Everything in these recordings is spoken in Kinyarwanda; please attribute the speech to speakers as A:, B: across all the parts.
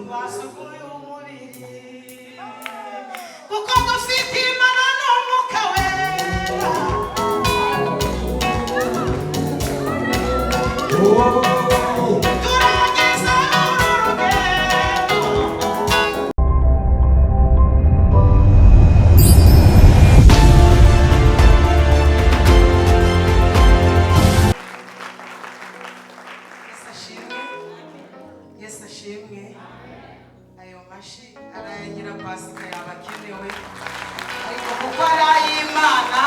A: rwasukuye umubiri kuko dufite Imana n'Umwuka Wera. Turageza Yesu ashimwe. Ayo mashi araya Nyirapasika yabakenewe, ariko kuko ari ay'Imana,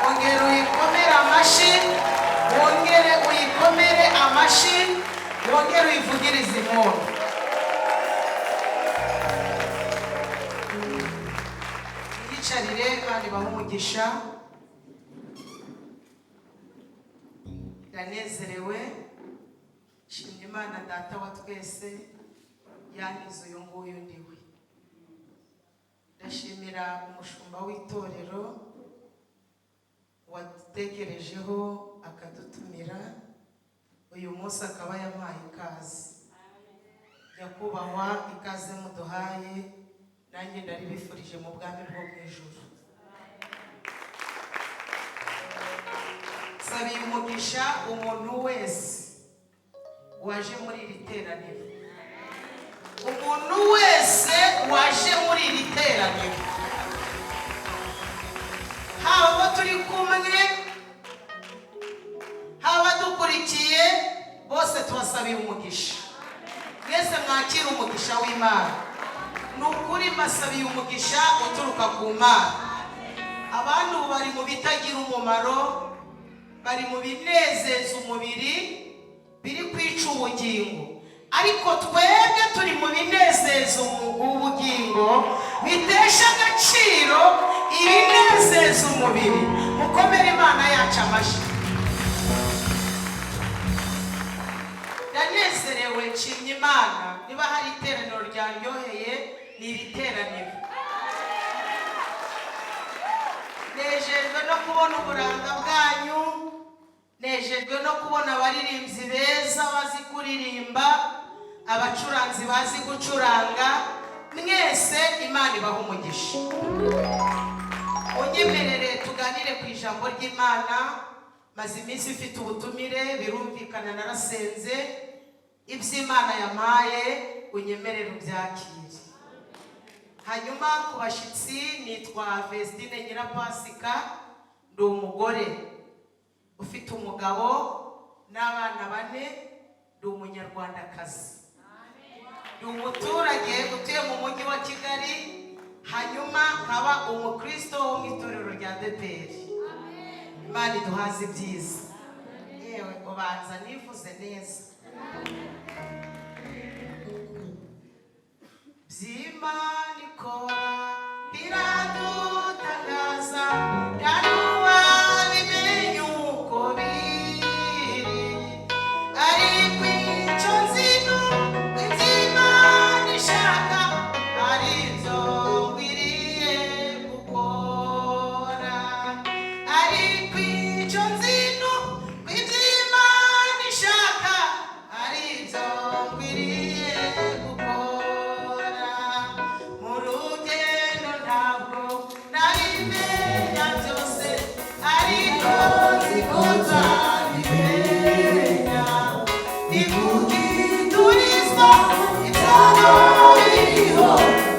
A: ongera uyikomere amashi, wongere uyikomere amashi, wongere uyivugirize impundu. Yicarire kandi bahe umugisha. Ndanezerewe, shimye Imana Data wa twese yangize uyu nguyu ndiwe. Ndashimira umushumba w'itorero wadutekerejeho akadutumira uyu munsi, akaba yampaye ikaze. Nyakubahwa, ikaze muduhaye nanjye ndaribifurije mu bwami bwo mu ijuru. Sabiye umugisha umuntu wese waje muri iri teraniro, umuntu wese waje muri iri teraniro, haba abo turi kumwe, haba dukurikiye, bose tubasabiye umugisha. Mwese mwakira umugisha w'Imana. Ni ukuri mbasabiye umugisha uturuka ku Mana. Abantu bari mu bitagira umumaro, bari mu binezeza umubiri, biri kwica ubugingo, ariko twebwe turi mu binezeza ubugingo, bitesha agaciro ibinezeza umubiri. Mukomere Imana yacu amashi. Ndanezerewe, nshimye Imana. Niba hari iteraniro ryaryoheye, ni iri teraniro. Nejejwe no kubona uburanga bwanyu, nejejwe no kubona abaririmbyi beza bazi kuririmba, abacuranzi bazi gucuranga. Mwese Imana ibaha umugisha. Unyemerere tuganire ku ijambo ry'Imana. Maze iminsi ifite ubutumire, birumvikana narasenze. Iby'Imana yampaye unyemerere ubyakire. Hanyuma ku bashyitsi, nitwa Vestine Nyirapasika, ndi umugore ufite umugabo n'abana 4, ndi umunyarwandakazi, ndi umuturage utuye mu mujyi wa Kigali, hanyuma nkaba umukristo wo mu itorero rya Deperi. Imana iduhaze ibyiza. Yewe ubanza nifuze neza. By'Imana ikora biradutangaza, yanuba bimenye uko biri, ariko icyo nzino iby'Imana ishaka ari byo nkwiriye gukora, ariko icyo nzino iby'Imana ishaka ari byo nkwiriye gukora. Mu rugendo ntabwo nabimenya byose, ariko nziko nzabimenya. Nikugiturizwa ibyago biriho,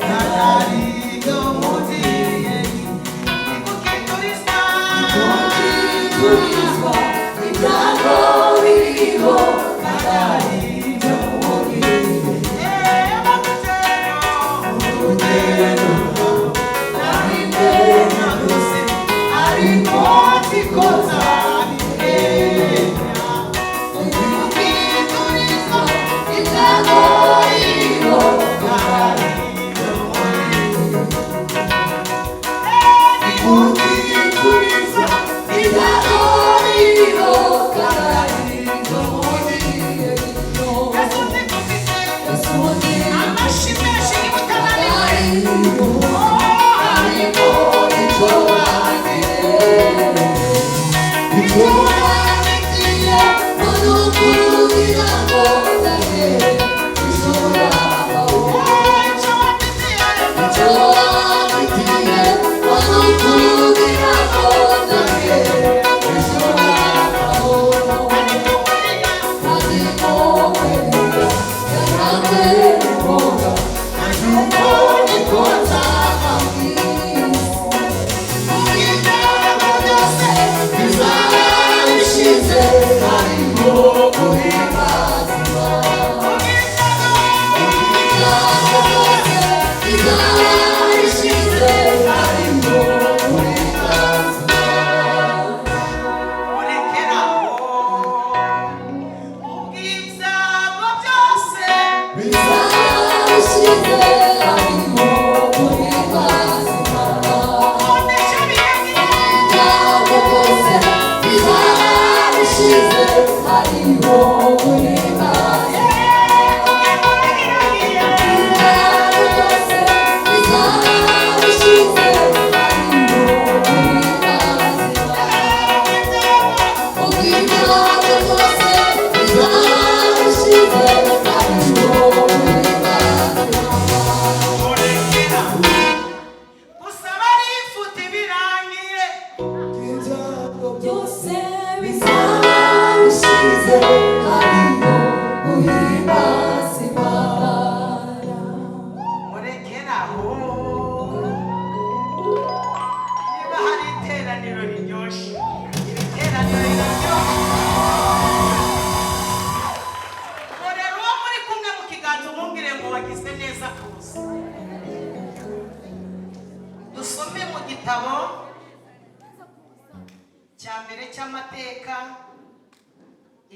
A: ntararibyo mugiye. Nikugiturizwa ibyago biriho, ntararibyo mugiye.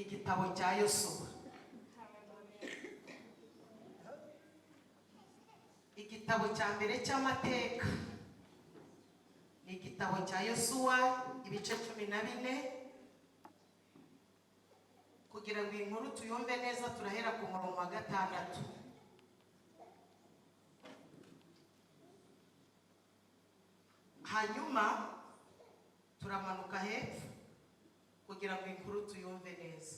A: Igitabo cya Yosuwa. Igitabo cya mbere cy'amateka ni igitabo cya Yosuwa ibice 14. Kugira ngo inkuru tuyumve neza turahera ku murongo wa 6. Hanyuma turamanuka hepfo kugira ngo inkuru tuyumve neza.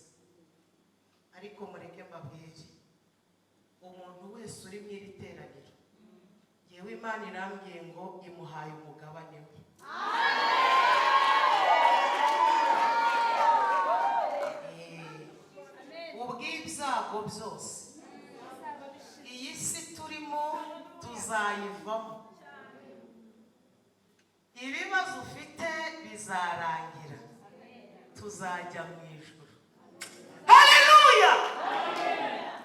A: Ariko mureke mbabwire, umuntu wese uri mu iri teraniro, yewe Imana irambwiye ngo imuhaye umugabane we. Ubw'ibyago byose iyi si turimo tuzayivamo, ibibazo ufite bizarangira, tuzajya mu ijuru. Haleluya!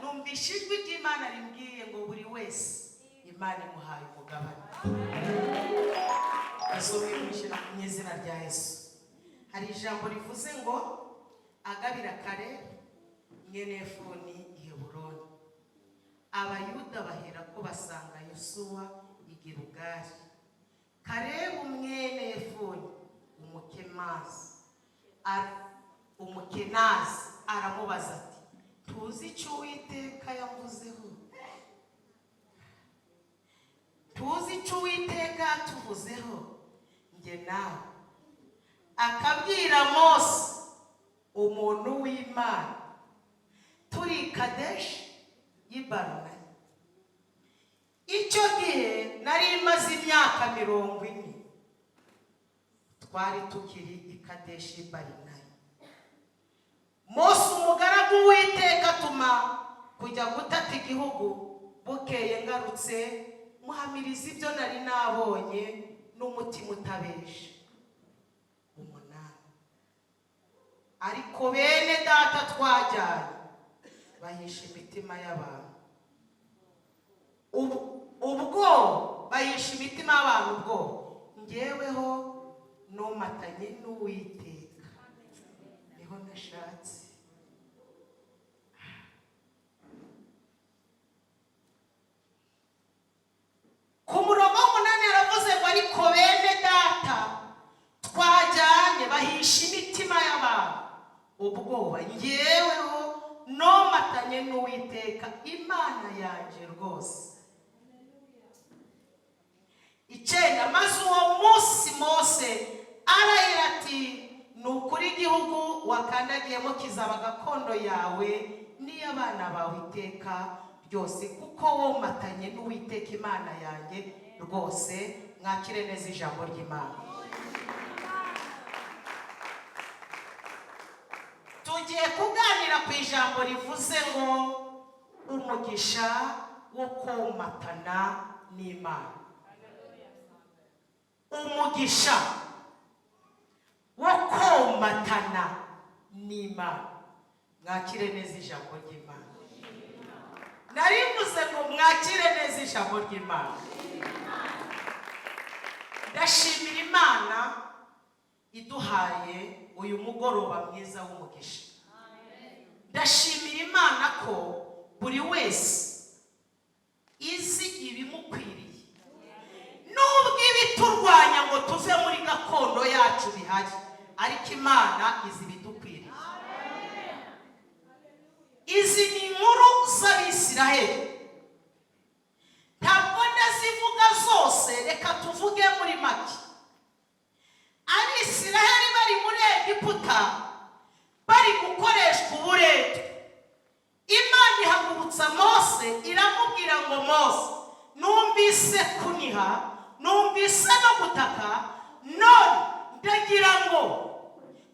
A: Numvise ijwi ry'Imana rimbwiye ngo buri wese Imana imuhaye umugabane. Asomye mu izina rya Yesu. Hari ijambo rivuze ngo agabira kare mwene Yefuni i Heburoni. Abayuda bahera ko basanga Yosuwa i Gilugari. Kalebu mwene Yefuni umukenazi aramubaza ati, tuzi icyo Uwiteka yavuzeho, tuzi icyo Uwiteka yatuvuzeho njye nawe. Akabwira Mose umuntu w'Imana turi Kadeshi y'i Barinea. Icyo gihe nari maze imyaka 40 twari tukiri i Kadeshi y'i Barinea. Mose umugaragu w'Uwiteka atuma kujya gutata igihugu. Bukeye ngarutse muhamiriza ibyo nari nabonye n'umutima utabeje. 8. Ariko bene data twajyanye bahisha imitima y'abantu. Ubwo bahisha imitima y'abantu ubwo ngeweho nomatanye n'Uwiteka. Niho nashatse. Ku murongo w'umunani yaravuze ngo ariko bene data twajyanye bahisha imitima y'abantu ubwoba ngeweho nomatanye n'Uwiteka Imana yanjye rwose. 9. Maze uwo munsi Mose arahira ati, nukuri igihugu wakandagiyemo kizaba gakondo yawe n'iy'abana bawe iteka ryose, kuko womatanye n'Uwiteka Imana yanjye rwose. Mwakire neza ijambo ry'Imana. Tugiye kuganira ku ijambo rivuze ngo umugisha wo komatana n'Imana. Umugisha wo komatana n'Imana. Mwakire neza ijambo ry'Imana. Narivuze ngo mwakire neza ijambo ry'Imana. Ndashimira Imana iduhaye uyu mugoroba mwiza w'umugisha. Ndashimira Imana ko buri wese bihari, ariko Imana izi bidukwiriye. Izi ni inkuru z'Abisiraheli, ntabwo ndazivuga zose, reka tuvuge muri make. Abisiraheli bari muri Egiputa bari gukoreshwa uburetwa. Imana ihagurutsa Mose iramubwira ngo Mose, numvise kuniha, numvise no gutaka, none ndagira ngo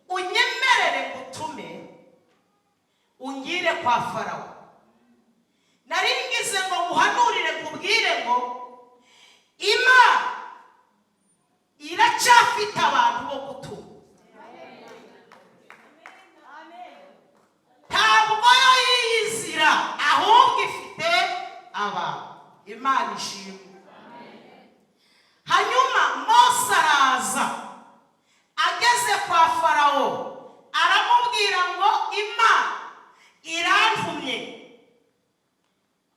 A: unyemerere ngutume ungire kwa Farawo. Nari ngize ngo muhanurire nkubwire ngo Imana iracyafite abantu bo gutuma. Ntabwo yo yiyizira, ahubwo ifite abantu. Imana ishimwe. Hanyuma Mose araza, ageze kwa Farawo aramubwira ngo Imana irantumye,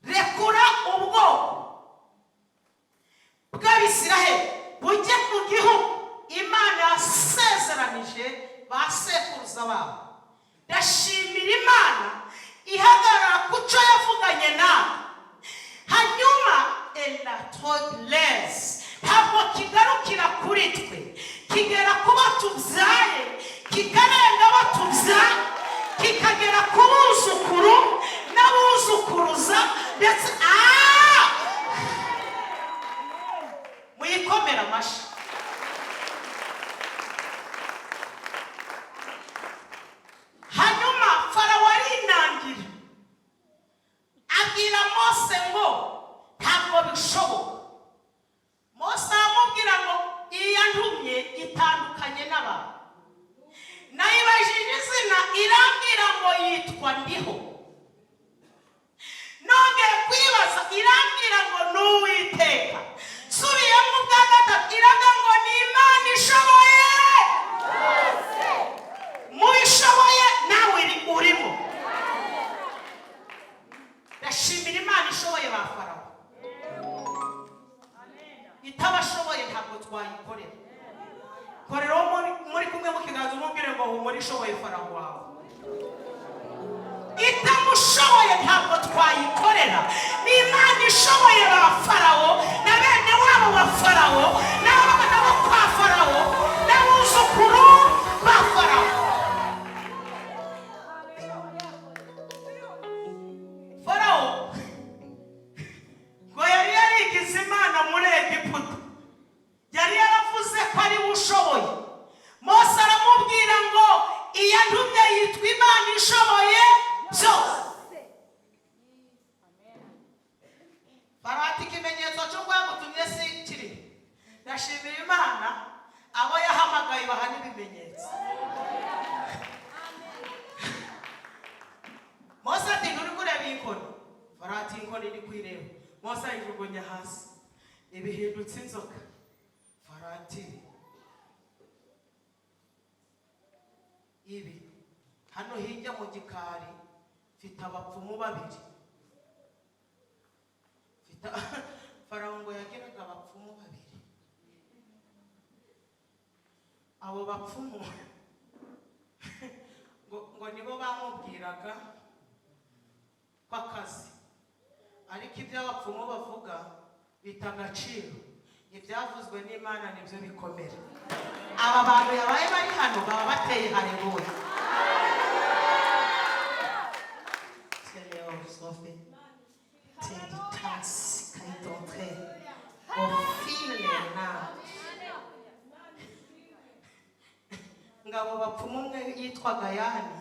A: rekura ubwoko bw'Abisiraheli bujye mu gihugu Imana yasezeranije ba sekuruza babo. Ndashimira Imana ihagarara ku cyo yavuganye nawe. Hanyuma elatoles ntabwo kigarukira kuri twe, kigera ku bo tubyaye, kikarenga abo tubyaye, kikagera ku buzukuru n'abuzukuruza, ndetse muyikomera amashyi. Hanyuma Farawo arinangira, abwira Mose ngo ntabwo bishoboka. Mose aramubwira ngo iya ntumye itandukanye n'abantu. Nayibajije izina, irambwira ngo yitwa Ndiho. Nongeye kwibaza, irambwira ngo ni Uwiteka. Nsubiyemo ubwa gatatu, iravuga ngo ni Imana ishoboye. Mubishoboye nawe urimo. Ndashimira Imana ishoboye ba Farawo. Itabashoboye ntabwo twayikorera. Korera muri kumwe mu kiganza umubwire ngo humura ishoboye Farawo wawe. Itamushoboye ntabwo twayikorera. Ni Imana ishoboye ba Farawo na bene wabo ba Farawo n'abana bo kwa Farawo n'abuzukuru ba Farawo. Farawo ngo yari yarigize Imana muri Egiputa, yari yaravuze ko ari ushoboye. Mose aramubwira ngo iya ntumye yitwa Imana ishoboye byose. Farawo ati ikimenyetso cyo gutumye si kiri. Ndashimira Imana abo yahamagaye bahana ibimenyetso. Mose ati nturi kureba inkoni. Farawo ati inkoni iri kwireba. Mose ayijugunya hasi, ibihindutse inzoka. Farawo ati ibi hano hirya mu gikari mfite abapfumu babiri. Farawo ngo yagiraga abapfumu babiri. Abo bapfumu ngo nibo bamubwiraga kw'akazi, ariko ibyo abapfumu bavuga bita agaciro. Ibyavuzwe n'Imana nibyo bikomera. Aba bantu yabaye bari hano baba bateye haleluya. Seigneur, sauve. C'est du temps qui est entré au fil là. Ngabo bapfumu umwe yitwaga Yani,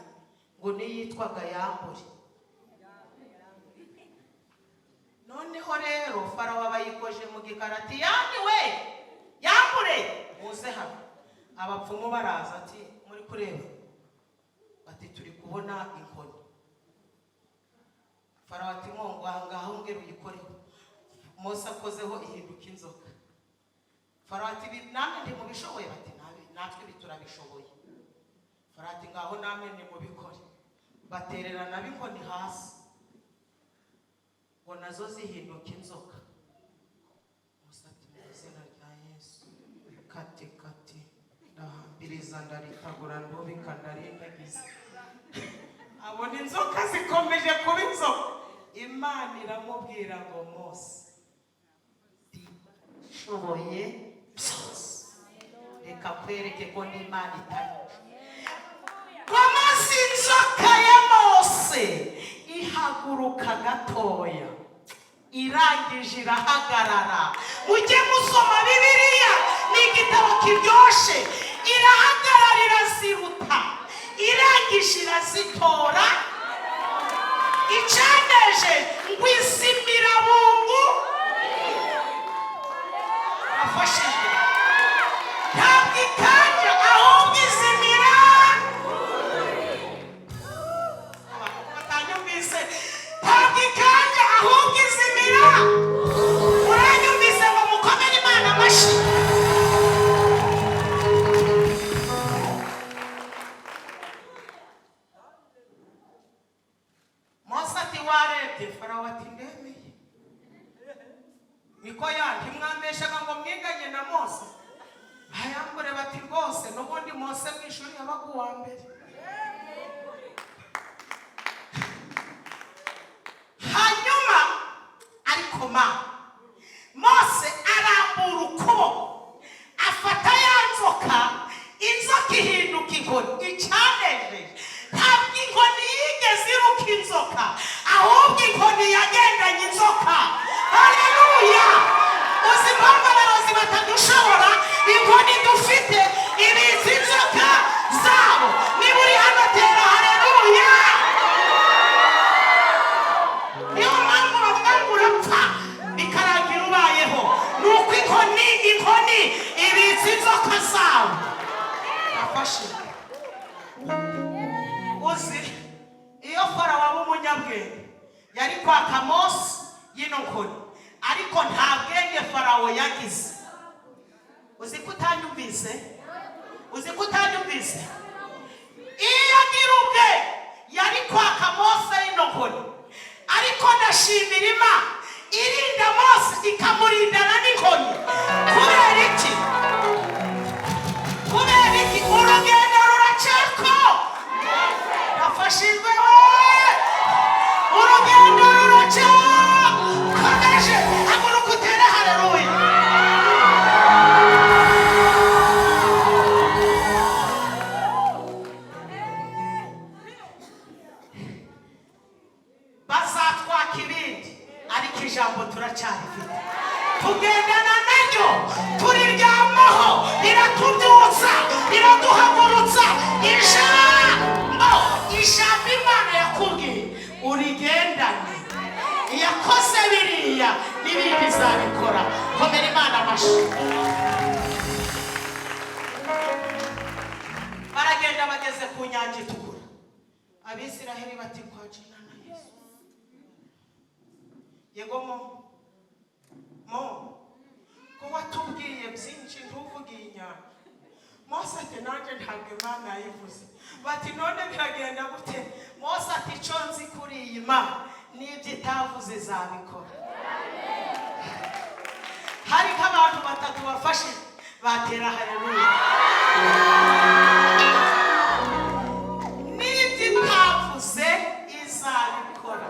A: ngo ni yitwaga Yambure. Noneho rero Farawo abayikoje mu gikarati, Yani we Yambure muze hano. Abapfumu baraza ati muri kureba, bati turi kubona inkoni. Farawo ati mongo ahangaho ngero uyikoreho. Mose akozeho ihinduka inzoka. Farawo ati namwe ndi mubishoboye? Bati natwe biturabishoboye. Farawo ati ngaho namwe ndi mubikore. Batererana b'inkoni hasi, ngo nazo zihinduka inzoka. Mose ati mu izina rya Yesu kati ndahambiriza ndariza ndaritagura ndubika ndarindagiza abona inzoka zikomeje kuba inzoka. Imana iramubwira ngo Mose nshoboye byose, reka kwereke ko n'Imana itari maze inzoka ya Mose ihaguruka gatoya, irangije irahagarara. Mujye musoma Bibiliya, ni igitabo kiryoshe. Irahagarara iraziruta, irangije irazitora. Icaneje ngo izimira bungu afashije, ntabwo ikanja ahubwo izimira. Batanyumvise, ntabwo ikanja ahubwo izimira. Uranyumvise ngo mukomere Imana amashyi. Mose ati warebye? Farawo ati ndemeye. Niko yandi mwambeshaga ngo mwiganye na Mose? Bayambure bati rwose n'ubundi Mose mu ishuri yabaga uwa mbere. Hanyuma ariko Mose arambura ukuboko afata ya nzoka, inzoka ihinduka inkoni. Icaneje ntabwo inkoni yigeze iruka inzoka, ahubwo inkoni yagendanye inzoka. Haleluya! Uzi impamvu abarozi batadushobora? Inkoni dufite ibiza inzoka zabo. Niba uri hano tera haleluya! Niyo mpamvu bavuga ngo urapfa bikarangira ubayeho, ni uko inkoni ibiza inzoka zabo. Afashe uzi, iyo Farawo aba umunyabwenge yari kwaka Mose yino nkoni, ariko nta bwenge Farawo yagize. Uzi ko utanyumvise? Iyo agira ubwenge yari kwaka Mose yino nkoni, ariko ndashimira Imana irinda Mose ikamurindana n'inkoni. Kubera iki? Urugendo ruracako. Yafashijwe we, urugendo ruracakomeje. Haguruka utere haleluya. Bazatwaka ibindi, ariko ijambo turacyarifite. Tugendana naryo, turiryamaho, riratubyutsa, riraduhagurutsa. Ijambo Imana yakubwiye urigendane. Iyakoze biriya n'ibindi izabikora. Komera Imana amashyi. Baragenda bageze ku nyanja itukura. Abisiraheli bati kwa jina na Yesu. Yego ko watubwiye byinshi ntuvuge inyanja. Mose ati nanjye ntabwo Imana yayivuze. Bati none biragenda gute? Mose ati icyo nzi kuri iyi Mana n'ibyo itavuze zabikora. Hari nk'abantu batatu bafashe batera haleluya. N'ibyo itavuze izabikora.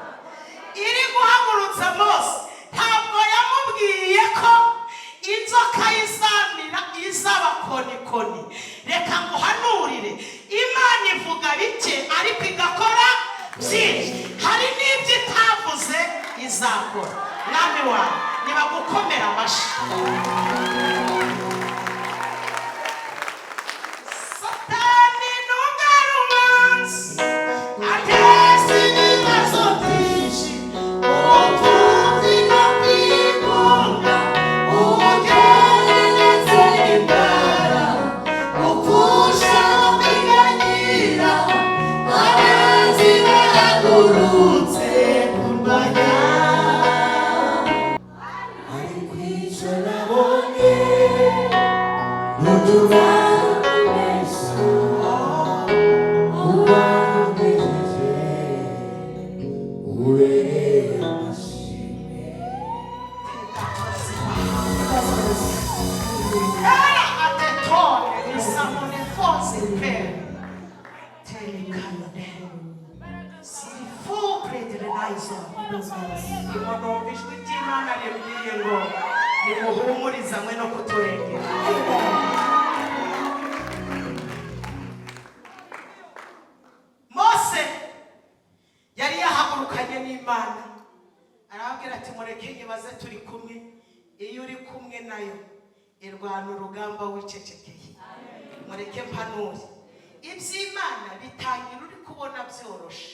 A: Iri guhagurutsa Mose ntabwo yamubwiye ko inzoka izamira iz'abakonikoni. Reka nguhanurire, Imana ivuga bike ariko igakora byinshi. Hari n'ibyo itavuze izakora. Mwami wawe nibagukomera amashyi. Satani ntugare umunsi ateza ibibazo byinshi. Ubutunzi no kwigunga, ubugeni ndetse n'indwara, gupfusha no kwiganyira, abanzi bahagurutse kurwanya. Ari kwica nabonye n'utubanisha ubangejeje ubereye amashimwe. Era atetone risamone forse nazo imono ijwi ry'Imana rimbwiye ngo nimuhumurizanywe no kuturengera. Mose yari yahagurukanye n'Imana arababwira ati mureke nyibaze turi kumwe. Iyo uri kumwe nayo irwana urugamba wicecekeye. Mureke mpanure iby'Imana bitangira uri kubona byoroshe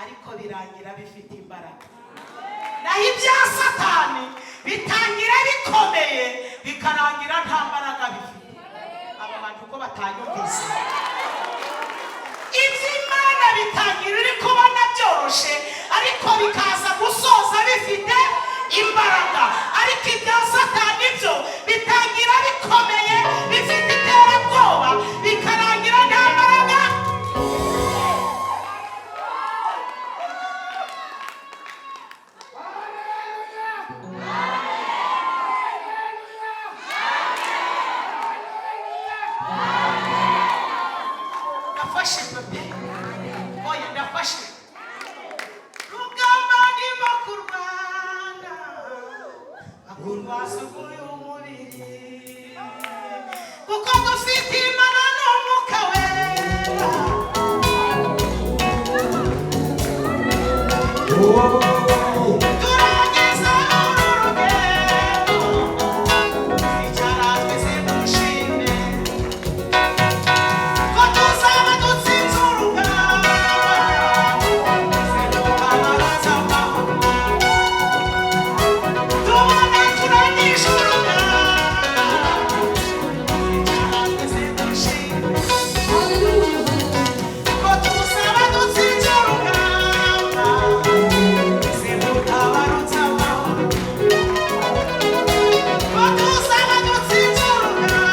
A: ariko birangira bifite imbaraga. Naho ibya Satani bitangira bikomeye bikarangira nta mbaraga bifite. Aba bantu ko batanyumvise iby'Imana bitangira uri kubona byoroshe ariko bikaza gusoza bifite imbaraga. Ariko ibya Satani byo bitangira bikomeye bifite iterabwoba bikarangira nta mbaraga. Ndafashe pepe oya ndafashe rugamba ndimo kurwana akurwasuguye umubiri kuko dufite Imana n'Umwuka Wera. Turageza uru rugendo icara twese dushime ko tuzaba dutsinze urugamba duhamagare amahoro tubone turangije urugamba icara twese dushime ko tuzaba dutsinze urugamba duhamagare amahoro ko tuzaba dutsinze urugamba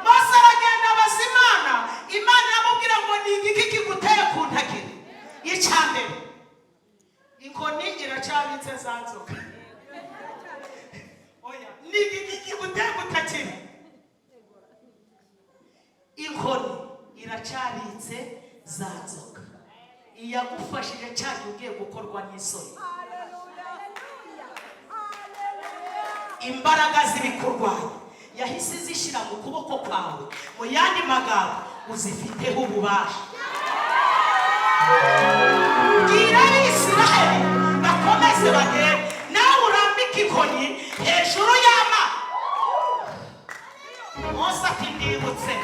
A: Mose aragenda abaza Imana yamubwira ngo ni igiki kiguteye kuntakira. Icyambere inkoni iracabitse za nzoka. Oya ni igiki kiguteye gutakira. Inkoni iracabitse za nzoka iyagufashije cyane ugiye gukorwa n'isoni. Imbaraga z'ibikurwanya yahise zishyira mu kuboko kwawe. Mu yandi magambo uzifiteho ububasha. Bwira Abisiraheli bakomeze bagende nawe urambike inkoni hejuru y'amazi. Mose ati ndibutse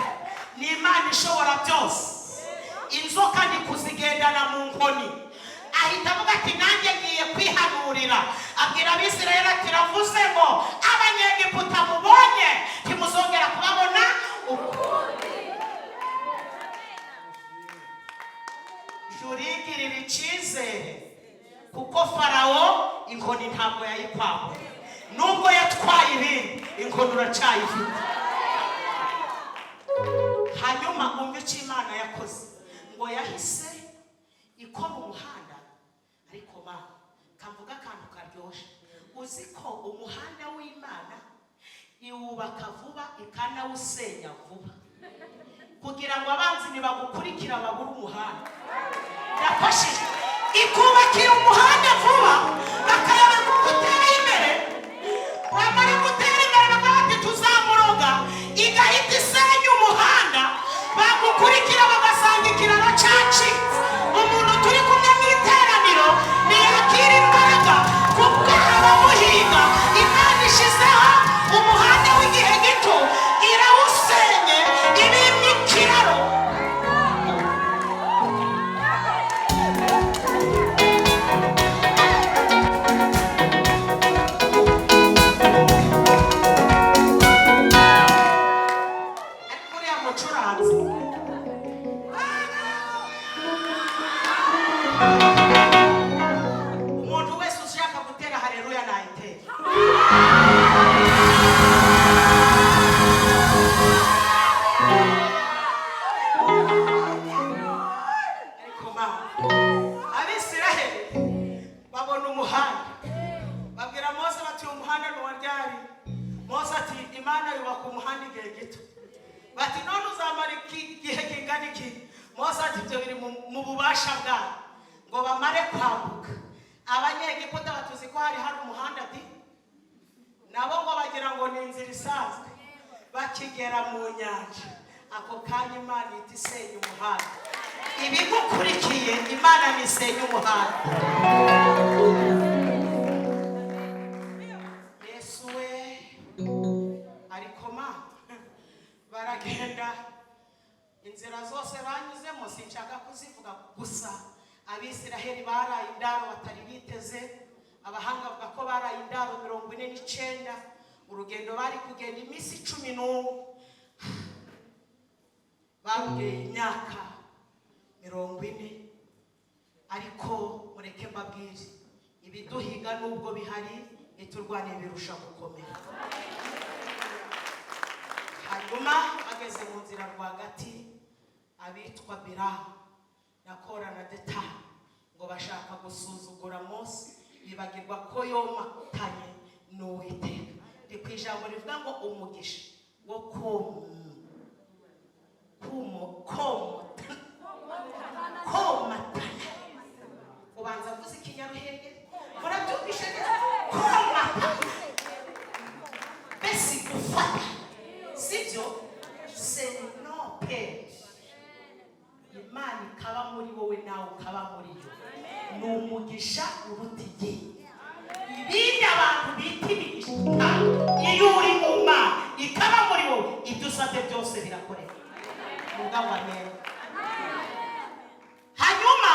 A: ni Imana ishobora byose. Inzoka ndi kuzigendana mu nkoni. Ahita avuga ati nanjye ngiye kwihanurira. Abwira Abisiraheli ati ravuze ngo Abanyegiputa mubonye ntimuzongera kubabona ukundi. Jurigirira icyizere kuko Farawo inkoni ntabwo yayikwambuye. Nubwo yatwaye ibindi inkoni uracyayifite. Hanyuma umva icyo Imana yakoze ngo yahise ikora umuhanda. Ariko Mana kamvuga akantu karyoshye. Uzi ko umuhanda w'Imana iwubaka vuba ikanawusenya vuba kugira ngo abanzi nibagukurikira babure umuhanda. Yafashije ikubakira umuhanda vuba bakayaba gutera imbere. Bamara gutera imbere bakaba tuzamuroga igahita isenya umuhanda bagukurikira bagasanga ikiraro cyacitse. Umuntu turi kumwe mu iteraniro ntiyakira imbaraga kuko abamuhiga Imana ishizeho umuhanda w'igihe gito irawusenye ibimye ikiraro. Uriya mucuranzi umuntu wese ushaka gutera haleluya nayitere. Ariko Abisiraheli babona umuhanda babwira Mose bati umuhanda ni wa ryari. Mose ati Imana yubaka umuhanda igihe gito. iki Mose ati ibyo biri mu bubasha bwawe ngo bamare kwambuka abanyegiputa batuzi ko hari umuhanda ati nabo ngo bagira ngo ni inzira isanzwe bakigera mu nyanja ako kanya Imana iti senya umuhanda ibigukurikiye Imana ni senya umuhanda Yesu we ariko baragenda inzira zose banyuzemo sinshaka kuzivuga gusa Abisiraheli baraye indaro batari biteze abahanga bavuga ko baraye indaro 49 urugendo bari kugenda iminsi 11 babwiye imyaka 40 ariko mureke mbabwire ibiduhiga nubwo bihari iturwane birusha gukomera hanyuma ageze mu nzira rwagati abitwa Bira na Kora na Deta ngo bashaka gusuzugura Mose bibagirwa ko yomatanye n'Uwiteka ndi ku ijambo rivuga ngo umugisha wo komatana ubanza kuzi ikinyaruhenge murabyumvishe neza komatana besi gufata sibyo senope Imana ikaba muri wowe nawe ukaba muri yo ni umugisha uruta igihe ibindi abantu bita imigisha iyo uri mu Mana ikaba muri wowe ibyo usabye byose birakoreka mugabo neza hanyuma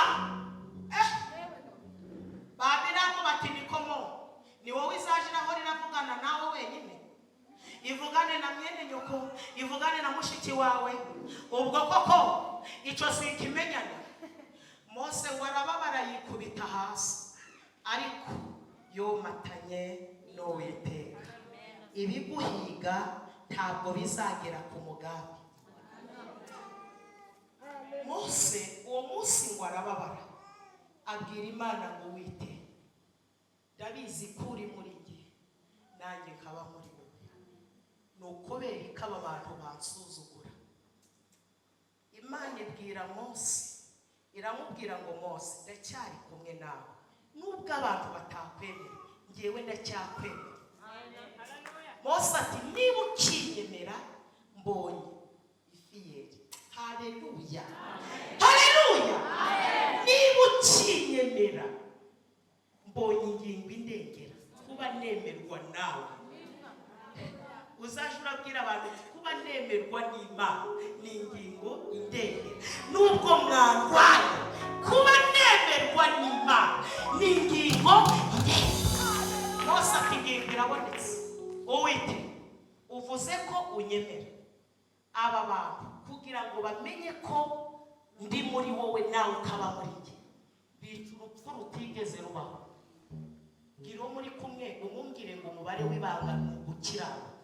A: babiramo bati nikomo ni wowe izajiraho riravugana nawe wenyine ivugane na mwene nyoko ivugane na mushiki wawe ubwo koko ico sikimenyana Mose warababara yikubita hasi ariko yomatanye n'Uwiteka ibiguhiga ntabwo bizagera ku mugambi Mose uwo munsi ngo arababara abwira Imana ngo Uwiteka ndabizi kuri muri nge nanjye nkaba muri wowe nukobera ikaba abantu bansuzugura Imana ibwira Mose iramubwira ngo Mose ndacyari kumwe nawe nubwo abantu batakwemera ngewe ndacyakwemera Mose ati niba ukinyemera mbonye ifiyeri haleluya haleluya niba ukinyemera mbonye ingingo indengera kuba nemerwa nawe uzaje urabwira abantu kuba nemerwa n'Imana ni ingingo indengera nubwo mwarwaye kuba nemerwa n'Imana ni ingingo indengera Mose ati ingingo irabonetse Uwite uvuze ko unyemera aba bantu kugira ngo bamenye ko ndi muri wowe nawe ukaba muri njye bica urupfu rutigeze rubaho ngira uwo muri kumwe umubwire ngo umubare w'ibanga ni ugukiranuka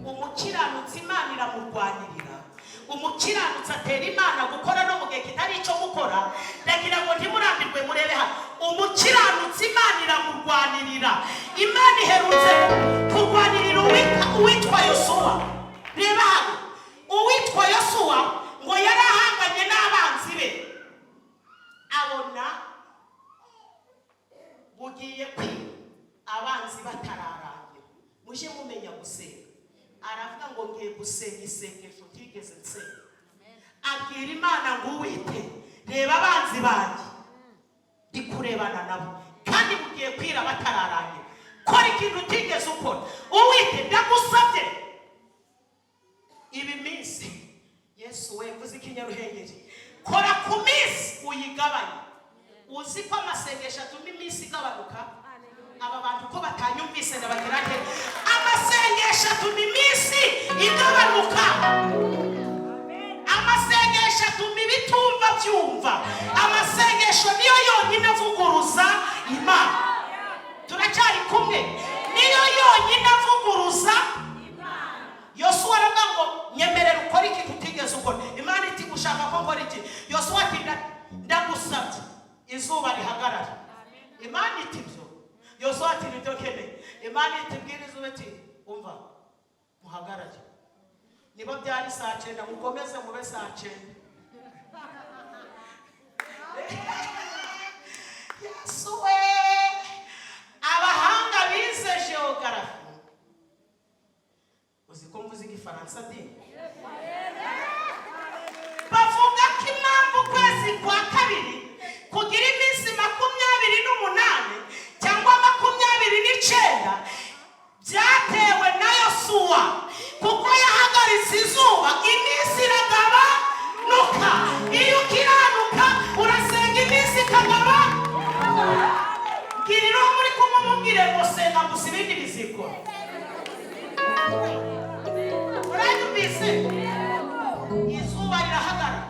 A: umukiranutsi Imana iramurwanirira umukiranutsi atera Imana gukora no mu gihe kitari icyo gukora ndagira ngo ntimurambirwe murebe hano umukiranutsi Imana iramurwanirira Imana iherutse kurwanirira uwitwa Yosuwa reba hano uwitwa Yosuwa ngo yari ahanganye n'abanzi be abona bugiye kwiba abanzi batararangira muje mumenya gusenga aravuga ngo ngiye gusenga isengesho ntigeze nsenga abwira Imana ngo Uwite reba abanzi banjye ndi kurebana nabo kandi bugiye kwira batararangira kora ikintu utigeze ukora Uwite ndagusabye ibi minsi Yesu we vuze ikinyaruhengeri kora ku minsi uyigabanye uzi ko amasengesho atuma iminsi igabanuka aba bantu ko batanyumvise ndabagira nte amasengesho atuma iminsi igabanuka amasengesho atuma ibitumva byumva amasengesho niyo yonyine avuguruza Imana turacyari kumwe niyo yonyine avuguruza Imana Yosuwa aravuga ngo nyemerera ukora ikintu utigeze ukora Imana iti gushaka ko nkora iki Yosuwa ati ndagusabye izuba rihagarara Imana iti byo Yosuwa ati nibyo kene Imana iti bwira izuba iti umva muhagarare nibo byari saa 9 mukomeze mube saa 9. Yesu we, abahanga bize geography uziko mvuze igifaransa di bavuga ko impamvu ukwezi kwa kabiri kugira iminsi 28 cyangwa 29 byatewe na Yosuwa kuko yahagaritse izuba iminsi iragabanuka. Iyo ukiranuka urasenga iminsi ikagaba. Girira muri kumumubwire ngo senga gusa ibindi bizikora. Uranyumvise? Izuba rirahagarara.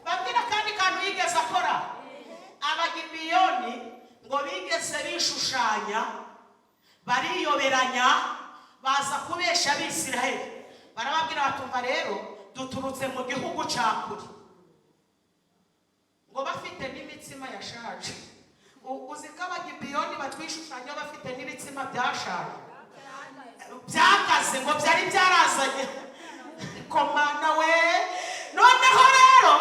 A: Babwira kandi kantu yigeze akora. Abagibiyoni ngo bigeze bishushanya bariyoberanya baza kubesha Abisiraheli. Barababwira batumva rero duturutse mu gihugu cya kure. Ngo bafite n'imitsima yashaje. Uziko abagibiyoni batwishushanya bafite n'ibitsima byashaje. Byakaze ngo byari byarazanye. Komana we. Noneho rero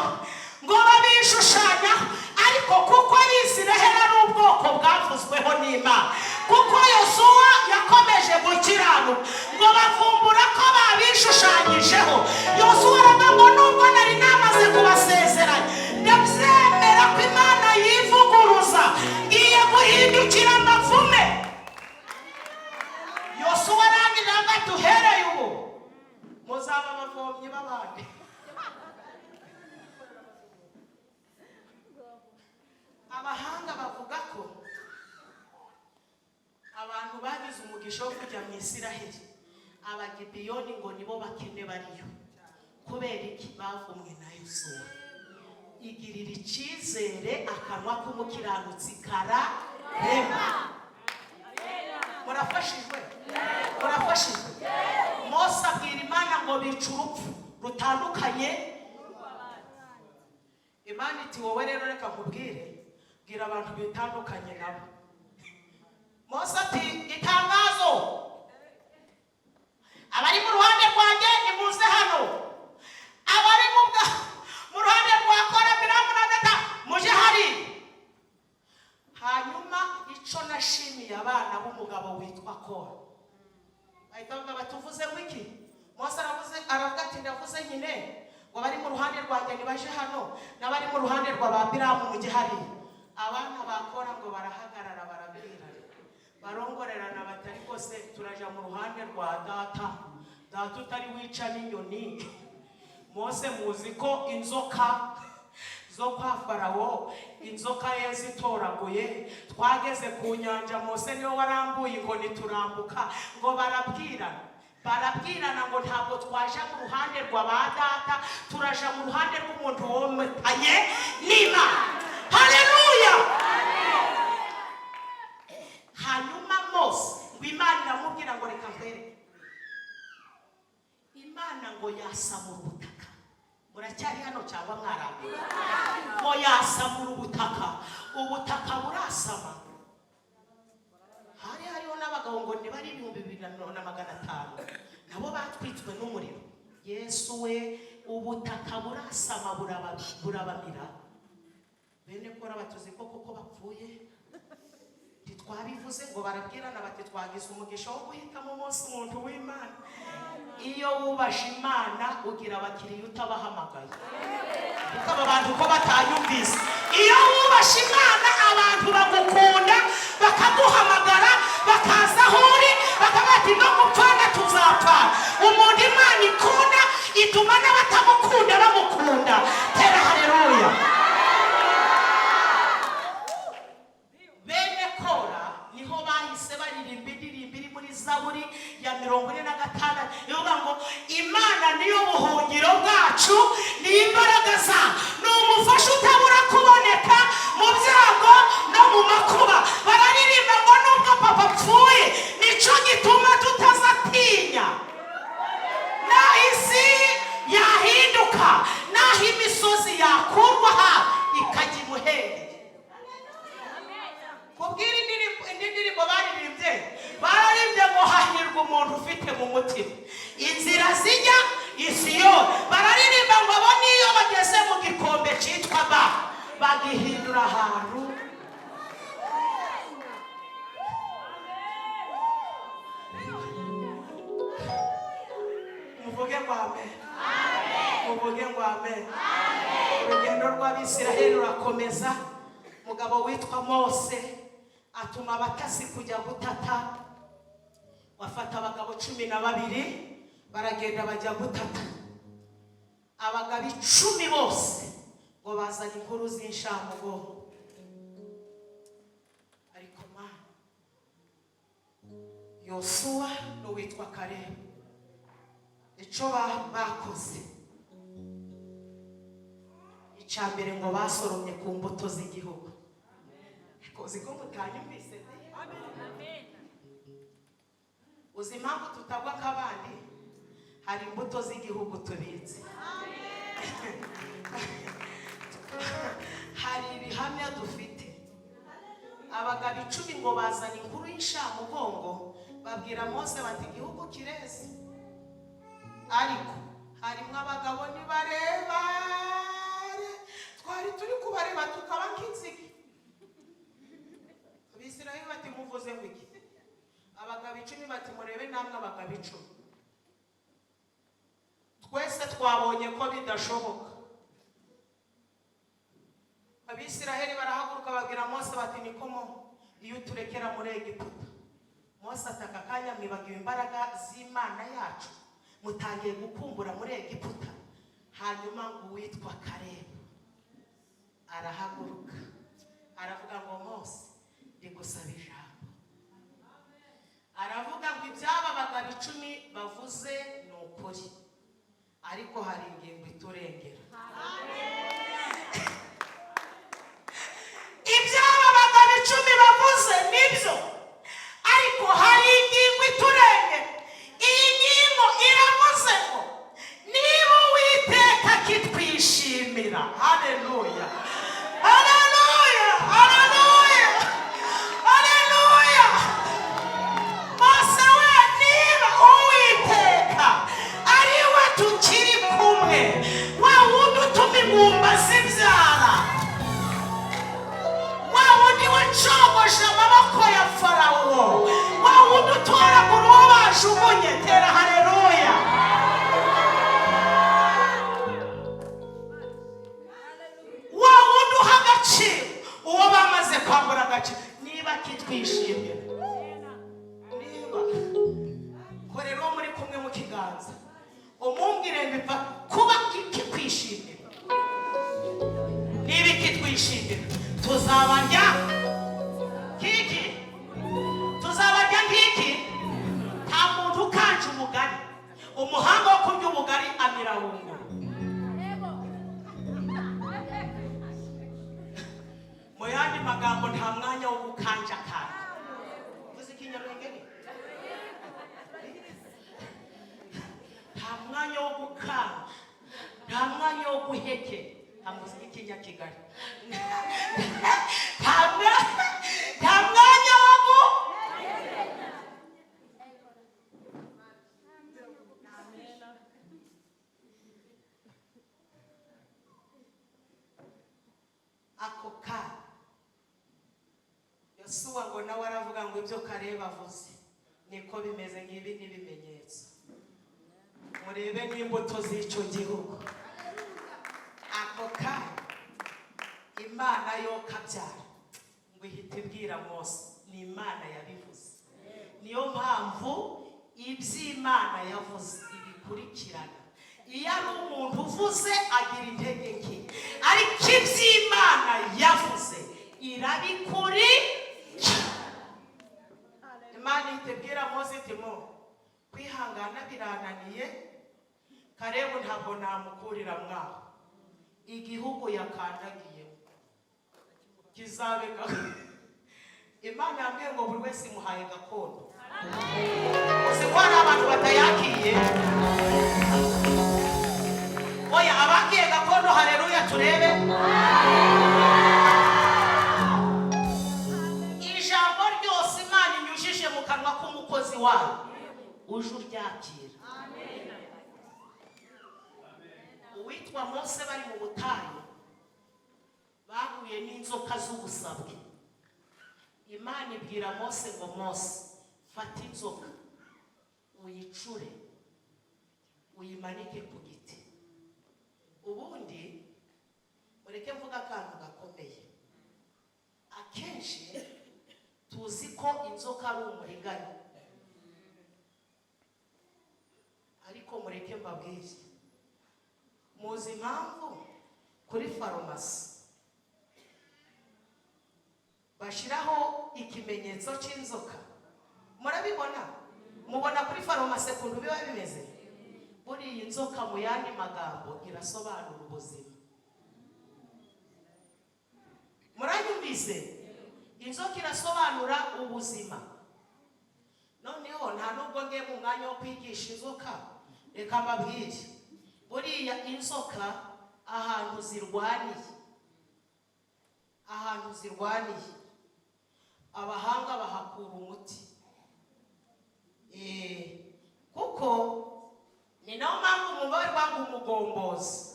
A: ngo babishushanya ariko kuko Abisiraheli ari ubwoko bwavuzweho n'Imana. Kuko Yosuwa yakomeje gukiranuka ngo bavumbura ko babishushanyijeho. Yosuwa aravuga ngo nubwo nari namaze kubasezeranya ndabyemera ko Imana yivuguruza ngiye guhindukira amavume. Yosuwa arangije ngo duhereye ubu muzaba abavomyi b'abandi. Abahanga bavuga ko abantu bagize umugisha wo kujya mu Isiraheli abagibiyoni ngo nibo bakene bariyo kubera iki bavumwe na Yosuwa. Igirira icyizere akanwa k'umukiranutsi kararema. Murafashijwe? Murafashijwe? Mose abwira Imana ngo bica urupfu rutandukanye. Imana iti wowe rero reka nkubwire bwira abantu bitandukanye nabo. Mose ati itangazo abari mu ruhande rwanjye nimuze hano, abari mu ruhande rwa Kora Miramu na Data muje hari. Hanyuma ico nashimiye abana b'umugabo witwa Kora bahita bavuga batuvuze wiki. Mose aravuga ati ndavuze nyine ngo bari mu ruhande rwanjye nibaje hano n'abari mu ruhande rwa ba Miramu muje hari. Abana bakora ngo barahagarara barabirana barongorerana batari kose turaja mu ruhande rwa data utari wica n'inyoni. Mose muzi ko inzoka zo kwa Farawo inzoka ye zitoraguye twageze ku nyanja. Mose niwe warambuye inkoni turambuka ngo barabwirana ngo ntabwo twaje mu ruhande rwa ba data turaja mu ruhande rw'umuntu wometaye Niba. Haleluya. Hanyuma Mose ngo Imana iramubwira ngo reka mbere. Imana ngo yasamura ubutaka. Muracyari hano cyangwa mwarambiwe? Ngo yasamura ubutaka burasama. Hariho n'abagabo ngo ntibari 2,500 nabo batwitswe n'umuriro. Yesu we ubutaka burasama burabamira. Bene Kora batuzi ko koko bapfuye. Twabivuze ngo barabwirana bati twagize umugisha wo guhitamo umunsi umuntu w'Imana. Iyo wubasha Imana ugira abakiriya utabahamagaye. Kuko aba bantu ko batanyumvise. Iyo wubasha Imana abantu bagukunda bakaguhamagara bakaza huri bakabati no gupfana tuzapfa. Umuntu Imana ikunda ituma n'abatamukunda bamukunda. Tera haleluya. Zaburi ya 46 ivuga ngo Imana niyo buhungiro bwacu n'imbaraga za n'umufasha utabura kuboneka mu byago no mu makuba. Bararirimba ngo nubwo papa apfuye nico gituma tutazatinya. Na isi yahinduka naho imisozi yakurwaho ikajya imuhengeri. Kubwira indirimbo baririmbye ngo hahirwa umuntu ufite mu mutima inzira zijya isi ngo amen. Muvuge ngo amen. Urugendo rw'Abisiraheli rurakomeza. Mugabo witwa Mose atuma abatasi kujya gutata. Bafata abagabo 12 baragenda bajya gutata. Abagabo 10 bose ngo bazanye inkuru z'inshamugongo. Ariko Yosuwa n'uwitwa Kalebu icyo bakoze icyambere ngo basoromye ku mbuto z'igihugu. Kozi ko mutanyumvise. Uzi impamvu tutagwa kabandi? Hari imbuto z'igihugu tubitse. Hari ibihamya dufite. Abagabo 10 ngo bazana inkuru y'inshamugongo babwira Mose bati igihugu kireze. Ariko harimo abagabo nibareba twari turi kubareba tukaba nk'inzige. Abisirayeli bati muvuze ngo iki? Abagabo 10 bati murebe namwe abagabo 10. Twese twabonye ko bidashoboka. Abisirayeli barahaguruka babwira Mose bati nikomo iyo turekera muri Egiputa. Mose ataka kanya mwibagiwe imbaraga z'Imana yacu. Mutangiye gukumbura muri Egiputa. Hanyuma ngo witwa Kalebu arahaguruka. Aravuga ngo Mose ndigusaba ijambo. Aravuga ngo ibyaba abagabo 10 bavuze ni ukuri. Ariko hari ingingo iturengera. Ibyaba abagabo 10 bavuze nibyo. Ariko hari ingingo iturengera. Iyi ngingo iravuze ngo niba Uwiteka kitwishimira. Haleluya. Haleluya. Haleluya. Haleluya. Mose we niba Uwiteka ari we tukiri kumwe, wa wundi utuma ingumba zibyara, wa wundi wacogosha amaboko ya Farawo, wa wundi utoragura uwo bajugunye. Tera haleluya. Wa wundi uha agaciro uwo bamaze kwambura agaciro. Niba kitwishimira, niba korera uwo muri kumwe mu kiganza umumbwire biva kuba kikwishimira. Niba kitwishimira tuzabarya kiki, tuzabarya nkiki. Nta muntu ukanje umugari. Umuhanga wo kurya ubugari amira wungu. Mu yandi magambo nta mwanya wo gukanja kandi. Uzi Kinyarwanda ni? Nta mwanya wo gukanja. Nta mwanya wo guheke. Amuzi Kinyarwanda. Nta mwanya wo ako ka Yosuwa ngo nawe aravuga ngo ibyo Kalebu avuze niko bimeze. Ngibi n'ibimenyetso. Murebe n'imbuto z'icyo gihugu. Ako ka Imana yo kabyara ngo ihita ibwira Mose ni Imana yabivuze. Niyo mpamvu iby'Imana yavuze ibikurikirana. Iyo ari umuntu uvuze agira intege nke, ariko iby'Imana yavuze irabikurikirana. Imana itebwira Mose iti kwihangana birananiye, Kalebu ntabwo namukurira mwaho. Igihugu yakandagiye kizabega. Imana yambwiye ngo buri wese imuhaye gakondo. Uzi ko hari abantu batayakiye. Oya abakiye gakondo haleluya turebe. Ijambo ryose Imana inyujije mu kanwa k'umukozi wayo uje uryakira. Uwitwa Mose bari mu butayu bahuye n'inzoka z'ubusabwe. Imana ibwira Mose ngo Mose fata inzoka uyicure uyimanike ku giti. Ubundi mureke mvuga akantu gakomeye. Akenshi tuzi ko inzoka ari umuriganya, ariko mureke mbabwire, muzi impamvu kuri farumasi bashiraho ikimenyetso cy'inzoka? Murabibona? Mubona kuri farumasi kuntu biba bimeze? Buri inzoka mu yandi magambo irasobanura ubuzima. Muranyumvise? Inzoka irasobanura ubuzima. Noneho nta nubwo ngiye mu mwanya wo kwigisha inzoka, reka mbabwire, buriya inzoka ahantu zirwaniye abahanga bahakura umuti. Kuko ni nayo mpamvu mubarwa umugombozi.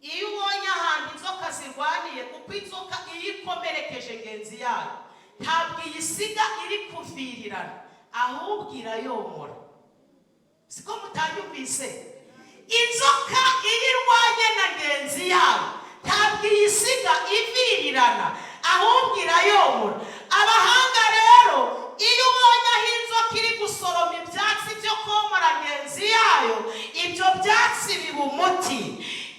A: Iyo ubonye ahantu inzoka zirwaniye, kuko inzoka iyo ikomerekeje ngenzi yayo ntabwo iyisiga iri kuvirirana, ahubwo irayomora. Siko mutanyumvise? Inzoka iyo irwanye na ngenzi yayo ntabwo iyisiga ivirirana, ahubwo irayomora. Abahanga rero iyo ubonye aho inzoka iri gusoroma ibyatsi byo komora ngenzi yayo, ibyo byatsi biba umuti.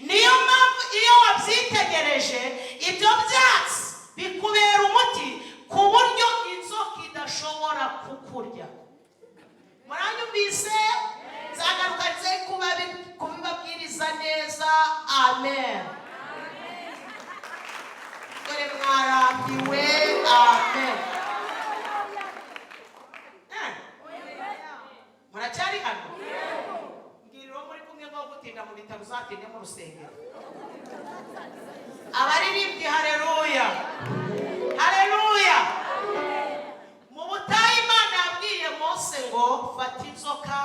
A: Niyo mpamvu iyo wabyitegereje ibyo byatsi bikubera umuti, ku buryo inzoka idashobora kukurya. Muranyumvise? Nzagaruka nze kubibabwiriza neza. Amen. Dore mwarambiwe. Amen. Muracyari hano? Mbwiriro muri kumwe ngo gutinda mu bitaro uzatinde mu rusengero. Abaririmbyi haleluya. Haleluya. Mu butayu Imana yabwiye Mose ngo fata inzoka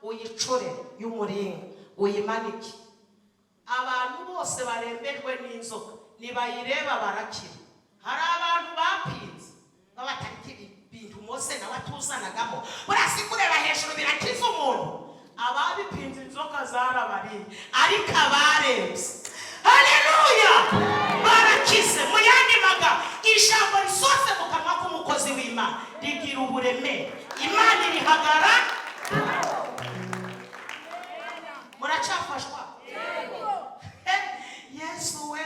A: uyicure y'umuringa uyimanike. Abantu bose barembejwe n'inzoka nibayireba barakira. Hari abantu bapinze ngo batariki ibintu Mose nawe atuzanagamo, urasi kureba hejuru birakiza umuntu. Ababipinze inzoka zarabariye, ariko abarebye, haleluya, barakize. Mu yandi magambo, ijambo risohotse mu kanwa k'umukozi w'Imana rigira uburemere. Imana irihagara. Muracyafashwa? Yesu we.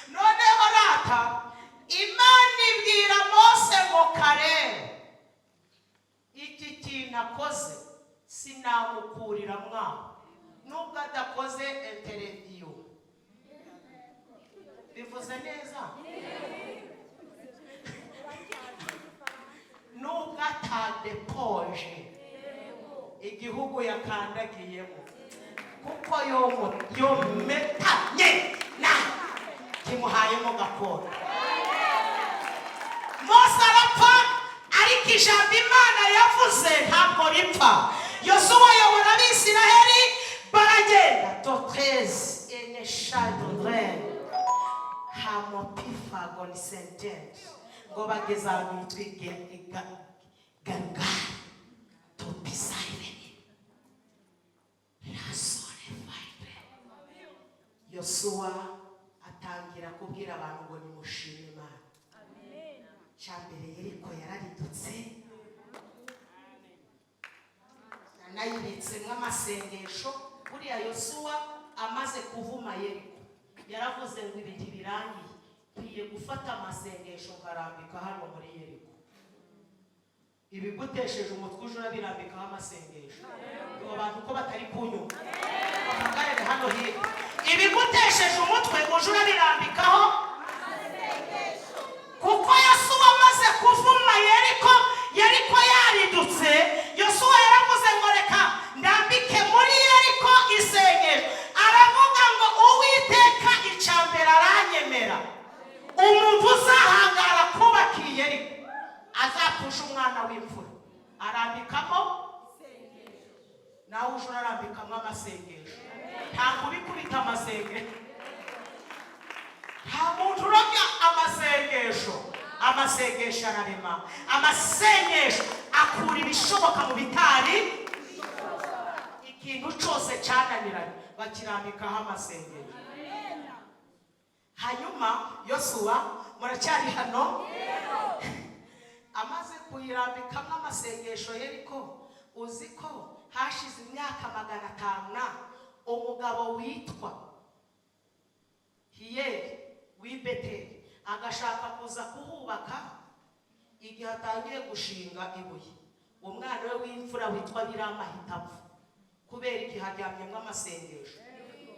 A: None barata Imana ibwira Mose ngo kare iki kintu akoze sinamukurira mwana nubwo adakoze interview. Bivuze neza? Nubwo atadepoje igihugu yakandagiyemo, kuko yometanye na kimuhayemo gakondo. Mose arapfa, ariko ijambo Imana yavuze ntabwo ripfa. Yosuwa ayobora Abisiraheli baragenda totreze eneshadure hamopifagon sentence ngo bageze ahantu hitwa Ganga topisayiveni nasore fayve. Yosuwa atangira kubwira abantu ngo nimushime Imana. Cyambere Yeriko yararidutse, nayibitse nk'amasengesho. Buriya Yosuwa amaze kuvuma Yeriko yaravuze ngo ibintu birangiye, kwiye gufata amasengesho nkarambika hano muri Yeriko. Ibigutesheje umutwe uje urabirambikaho amasengesho. Ngo abantu ko batari kunyuma bahagarare hano hirya. Ibigutesheje umutwe uje urabirambikaho amasengesho. Kuko Yosuwa amaze kuvuma Yeriko yaridutse, Yosuwa yaravuze ngo reka ndambike muri Yeriko isengesho. Aravuga ngo Uwiteka icambere aranyemera, umuntu uzahangara kubaka Yeriko azapfusha umwana w'imfura. Arambikamo isengesho. Nawe uje urarambikamo amasengesho. Ntabwo ubikubita amasengesho. Nta muntu urabya amasengesho. Amasengesho ararema. Amasengesho akura ibishoboka mu bitari. ikintu cyose cyananiranye bakirambikaho amasengesho. Hanyuma Yosuwa muracyari hano amaze kuyirambikamo amasengesho Yeriko, uzi ko hashize imyaka 500 umugabo witwa Hiyeli w'i Beteli agashaka kuza kuhubaka. Igihe atangiye gushinga ibuye, umwana we w'imfura witwa Birama ahitapfa kubera igihe haryamyemo amasengesho.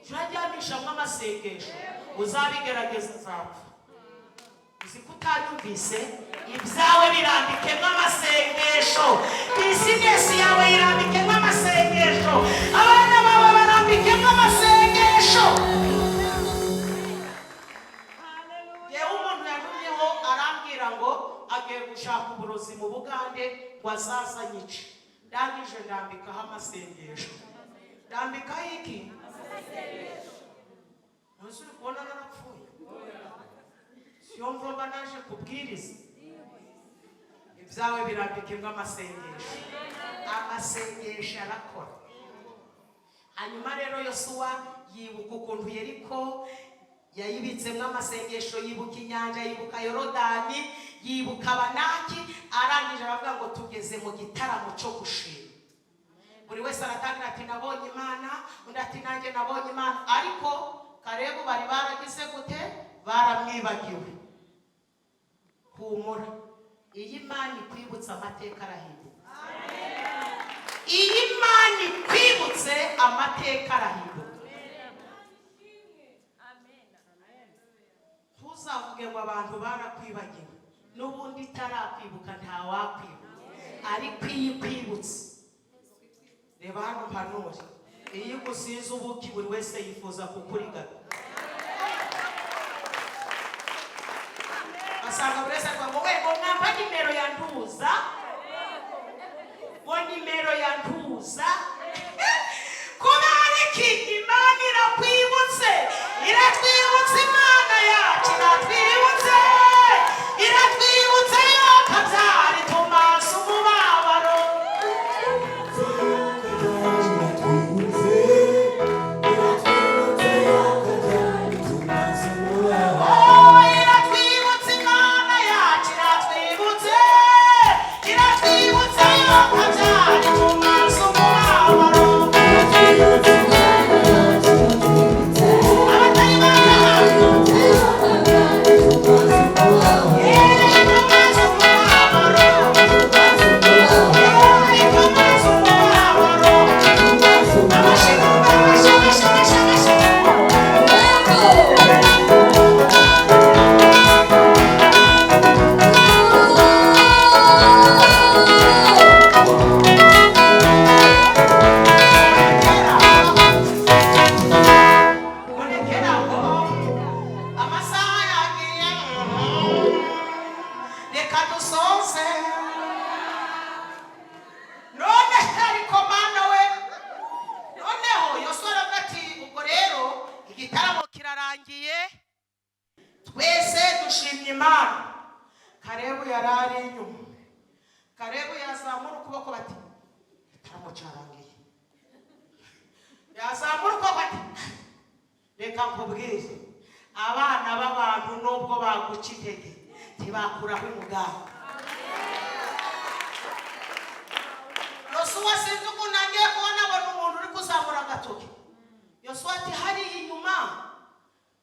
A: Turaryamishamo amasengesho, uzabigerageza uzapfa. Uzi ko utanyumvise? Ibyawe birambikemo amasengesho, bizinesi yawe irambikemo amasengesho, abana bawe barambikemo amasengesho. Yewe umuntu yantumyeho arambwira ngo agiye gushaka uburozi mu Bugande ngo azaza nyice. Ndangije ndambikaho amasengesho. Ndambikaho iki? Ntuzuri kubona narapfuye? Siyo mvumba naje kubwiriza. Ibyawe birambikemo amasengesho. Amasengesho arakora. Hanyuma rero Yosuwa yibuka ukuntu Yeriko yayibitsemo amasengesho, yibuka inyanja, yibuka Yorodani, yibuka Abanaki. Arangije aravuga ngo tugeze mu gitaramo cyo gushima. Buri wese aratangira ati nabonye Imana, undi ati nanjye nabonye Imana. Ariko Kalebu bari baragize gute? Baramwibagiwe. Humura, iyi Imana ikwibutsa amateka arahinduka. Iyi Imana ikwibutse amateka arahinduka. Tuzavuge ngo abantu barakwibagiwe, n'ubundi tarakwibuka ntawakwibuka. Ariko iyi kwibutse, reba hano mpanure, iyi gusiza ubuki buri wese yifuza kukurigana. Asanga buri wese ngo wego mwamba nimero ya ntuza, ngo nimero ya ntuza. Kubera iki Imana irakwibutse, iratwibutse Imana yacu, iratwibutse, iratwibutse yokabyari tumaze umubabaro. Iratwibutse Imana yacu, iratwibutse, iratwibutse yokabyari tumaze umubabaro. Abana b'abantu nubwo baguca intege ntibakuraho umugambi. Yosuwa sinzi ukuntu agiye kubona abona umuntu uri kuzamura agatoki. Yosuwa ati hariya inyuma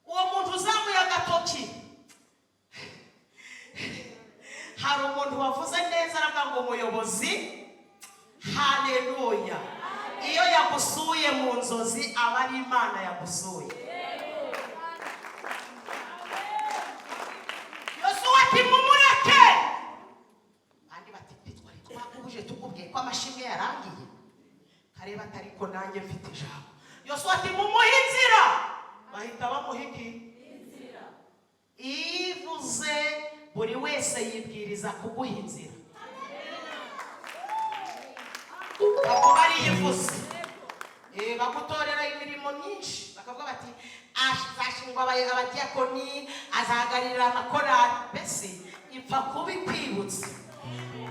A: uwo muntu uzamuye agatoki, hari umuntu wavuze neza aravuga ngo umuyobozi. Haleluya. Iyo yagusuye mu nzozi aba ari Imana yagusuye. Yosuwa ati mumureke. Andi bati twari twakubuje tukubwiye ko amashimwe yarangiye. Kareba atari ko nanjye mfite ijambo. Yosuwa ati mumuhe inzira. Bahita bamuha inzira. Ivuze buri wese yibwiriza kuguha inzira. Bako bari yivuze. Bagutorera imirimo myinshi. Bakavuga bati azashingwa abadiyakoni, azahagararira amakorali. Mbese ipfa kuba ikwibutse.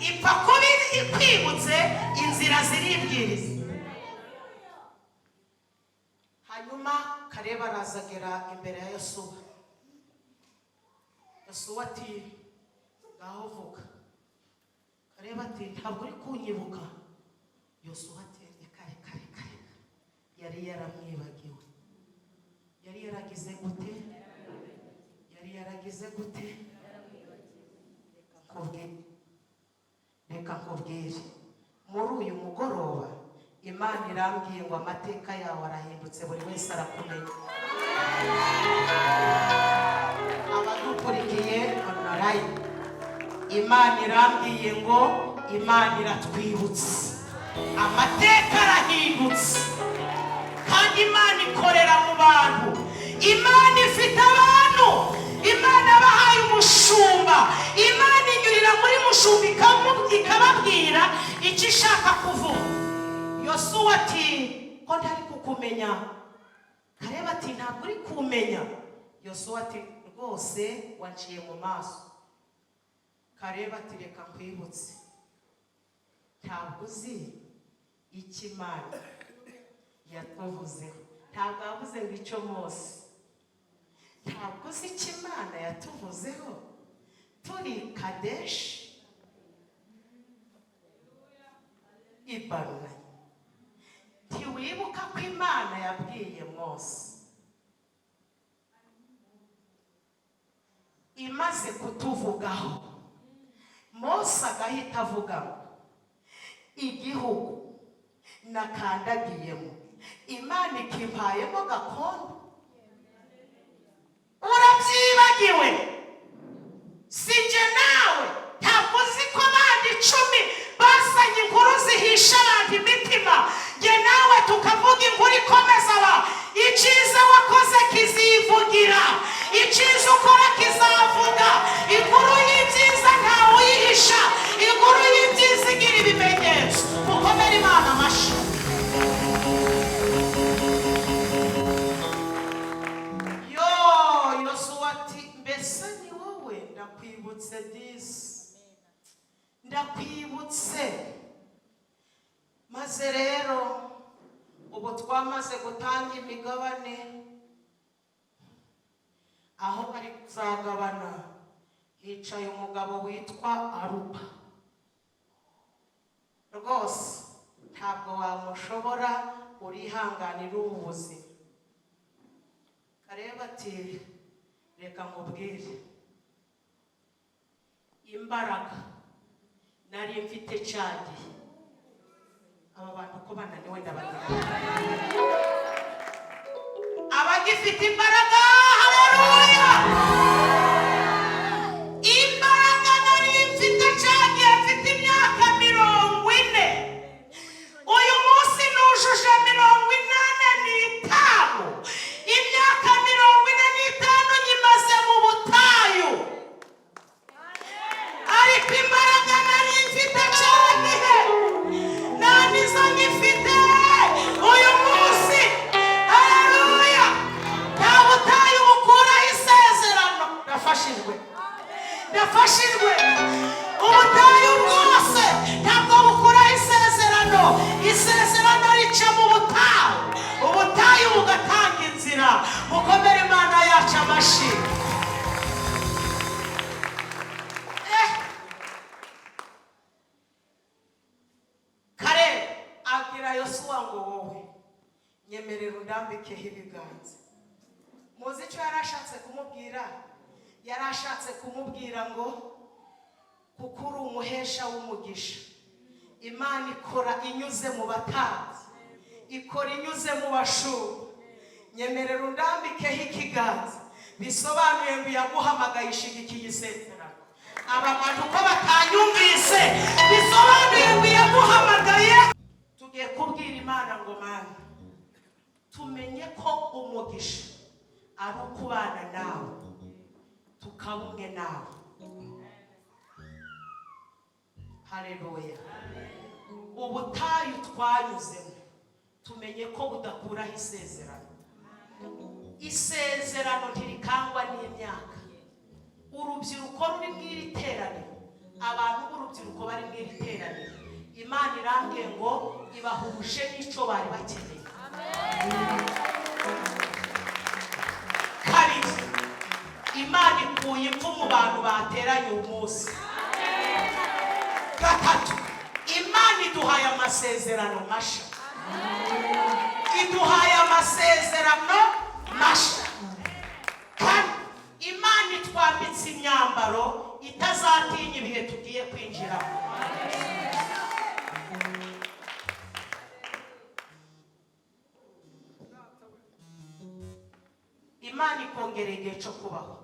A: Ipfa kuba ikwibutse inzira ziribwiriza. hanyuma Kareba arazagera imbere ya Yosuwa. Yosuwa ati ngaho vuga. Kareba ati ntabwo uri kunyibuka. Yosuwa ati reka yari yaramwibagiwe. Yari yaragize gute reka nkubwire muri uyu mugoroba Imana irambwiye ngo amateka yawe arahindutse, buri wese arakumenya. Abadukurikiye online, Imana irambwiye ngo Imana iratwibutse, amateka arahindutse, kandi Imana ikorera mu bantu. Imana ifite abantu, Imana bahaye umushumba, Imana inyurira muri mushumba ikababwira icyo ishaka kuvuga. Yosuwa ati ko ntari kukumenya. Kareba ati ntabwo uri kumenya. Yosuwa ati rwose wanciye mu maso. Kareba ati reka nkwibutse, ntabwo uzi icyo Imana yatuvuzeho. Ntabwo yavuze ngo icyo Mose. Ntabwo uzi icyo Imana yatuvuzeho turi Kadeshi Ibarura. Ntiwibuka ko Imana yabwiye Mose, imaze kutuvugaho, Mose agahita avuga igihugu nakandagiyemo Imana ikimpayemo gakondo. Urabyibagiwe? Sinjye nawe ntabwo uzi ko abandi 10 basanye inkuru zihisha abantu imitima, nge nawe tukavuga inkuru ikomeza aba. Icyiza wakoze kizivugira, icyiza ukora kizavuga. Inkuru y'ibyiza ntawe uyihisha, inkuru y'ibyiza igira ibimenyetso. Mukomere Imana amashyi. Yosuwa ati mbese ni wowe? Ndakwibutse disi, ndakwibutse. Maze rero ubu twamaze gutanga imigabane, aho bari kuzagabana hicaye umugabo witwa Aruba. Rwose ntabwo wamushobora, urihanganira ubu buzima. Kareba ati reka nkubwire, imbaraga nari mfite cyagiye. Aba bantu ko bananiwe ndabagira. Abagifite imbaraga, haleluya! Imbaraga nari mfite cyagiye, mfite imyaka 40. Uyu munsi nujuje 85. Imyaka 45 nyimaze mu butayu. Ariko imbaraga nari mfite cyagiye nanizo ngifite uyu munsi. Haleluya! Nta butayu bukuraho isezerano. Ndafashijwe. Ubutayu bwose ntabwo bukuraho isezerano. Isezerano rica mu butayu, ubutayu bugatanga inzira. Mukomere Imana yacu amashyi. Abwira Yosuwa ngo wowe nyemerera undambikeho ibiganza. Muzi icyo yarashatse kumubwira? Yarashatse kumubwira ngo kuko uri umuhesha w'umugisha. Imana ikora inyuze mu batambyi, ikora inyuze mu bashumba. Nyemerera undambikeho ikiganza, bisobanuye ngo yaguhamagaye ishigikiye isezerano. Aba bantu ko batanyumvise, bisobanuye ngo yaguhamagaye. Tugiye kubwira Imana ngo Mana, tumenye ko umugisha ari ukubana nawe, tukaba umwe nawe. Haleluya! Ubutayu twanyuzemo tumenye ko budakuraho isezerano. Isezerano ntirikangwa n'imyaka. Urubyiruko ruri mu iri teraniro, abantu b'urubyiruko bari mu iri teraniro, Imana irambwiye ngo ibahuje n'icyo bari bakeneye. Amen. bantu bateranye umunsi. Gatatu, Imana iduhaye amasezerano masha. Iduhaye amasezerano masha. Kandi Imana itwambitse imyambaro itazatinya ibihe tugiye kwinjiramo. Imana ikongereye igihe cyo kubaho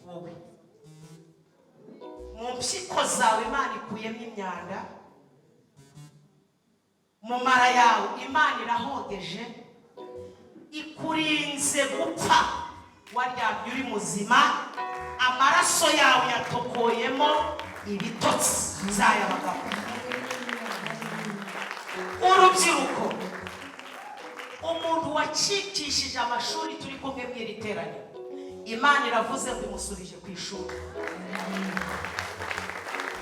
A: wowe. Mu mpyiko zawe Imana ikuyemo imyanda. Mu mara yawe Imana irahogeje. Ikurinze gupfa waryamye uri muzima. Amaraso yawe yatokoyemo ibitotsi bizayabagamo. Urubyiruko, umuntu wacikishije amashuri turi kumwe mw'iri teraniro, Imana iravuze ngo imusubije ku ishuri.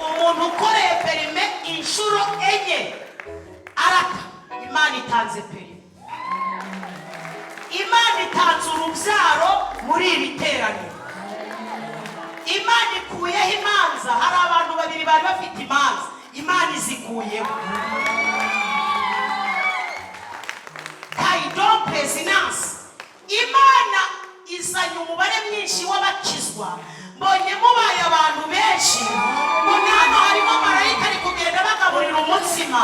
A: Umuntu ukoreye perime inshuro enye arata, Imana itanze perime. Imana itanze urubyaro muri iri teraniro. Imana ikuyeho imanza. Hari abantu babiri bari bafite imanza, Imana izikuyeho. Imana izanye umubare mwinshi w'abakizwa. Mbonye mubaye abantu benshi. Mbonye hano harimo marayika ari kugenda bagaburira umutsima.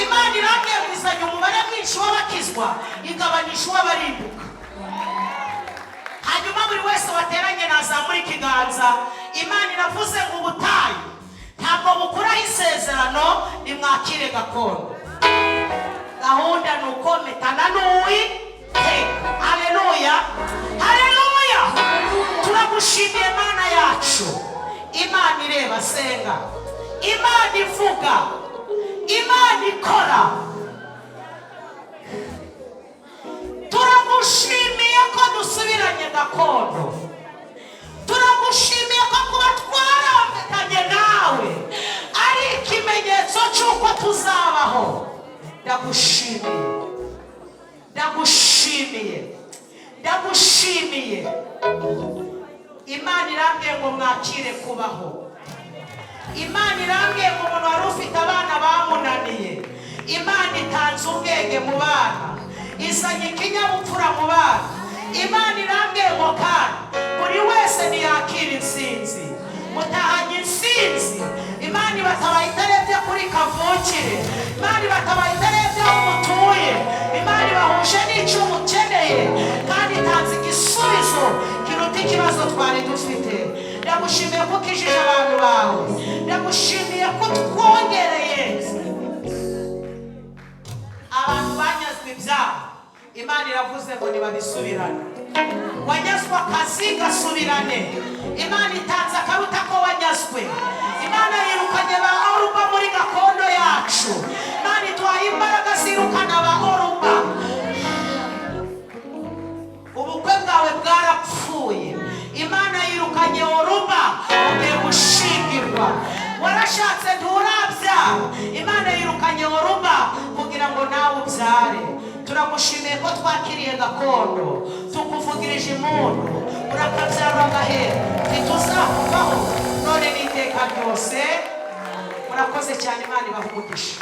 A: Imana irambwiye ngo izanye umubare mwinshi w'abakizwa igabanisha uw'abarimbuka. Hanyuma buri wese wateranye nazamura ikiganza. Imana iravuze ngo ubutayu ntabwo bukuraho isezerano, nimwakire gakondo. Gahunda ni ukometana n'uwiteka. Haleluya, haleluya. Turagushimiye Mana yacu. Imana ireba, senga. Imana ivuga, Imana ikora. Turagushimiye ko dusubiranye gakondo. Turagushimiye ko kuba twarambikanye nawe ari ikimenyetso cy'uko tuzabaho. Ndagushimiye, ndagushimiye, ndagushimiye. Imana irambwiye ngo mwakire kubaho. Imana irambwiye ngo umuntu wari ufite abana bamunaniye, Imana itanze ubwenge mu bana, izanye ikinyabupfura mu bana. Imana irambwiye ngo kandi buri wese ntiyakira intsinzi. Mutahanye intsinzi. Imana ibatabaye itarebye kuri kavukire. Imana ibatabaye itarebye aho mutuye. Imana ibahuje n'icyo mukeneye kandi itanze igisubizo kiruta ikibazo twari dufite. Ndagushimiye ko ukijije abantu bawe. Ndagushimiye ko twongereye abantu banyazwe ibyaha. Imana iravuze ngo nibabisubirane. Wanyazwe akazi gasubirane. Imana itanze akaruta ko wanyazwe. Imana yirukanye ba oruba muri gakondo yacu. Imana itwaye imbaraga zirukana ba oruba. Ubukwe bwawe bwarapfuye. Imana yirukanye oruba, ugiye gushingirwa. Warashatse nturabyara, Imana yirukanye oruba kugira ngo nawe ubyare. Turagushimiye ko twakiriye gakondo, tukuvugirije impundu, urakabyara agahera, ntituzakuvaho none n'iteka ryose. Urakoze cyane, Imana ibahe umugisha.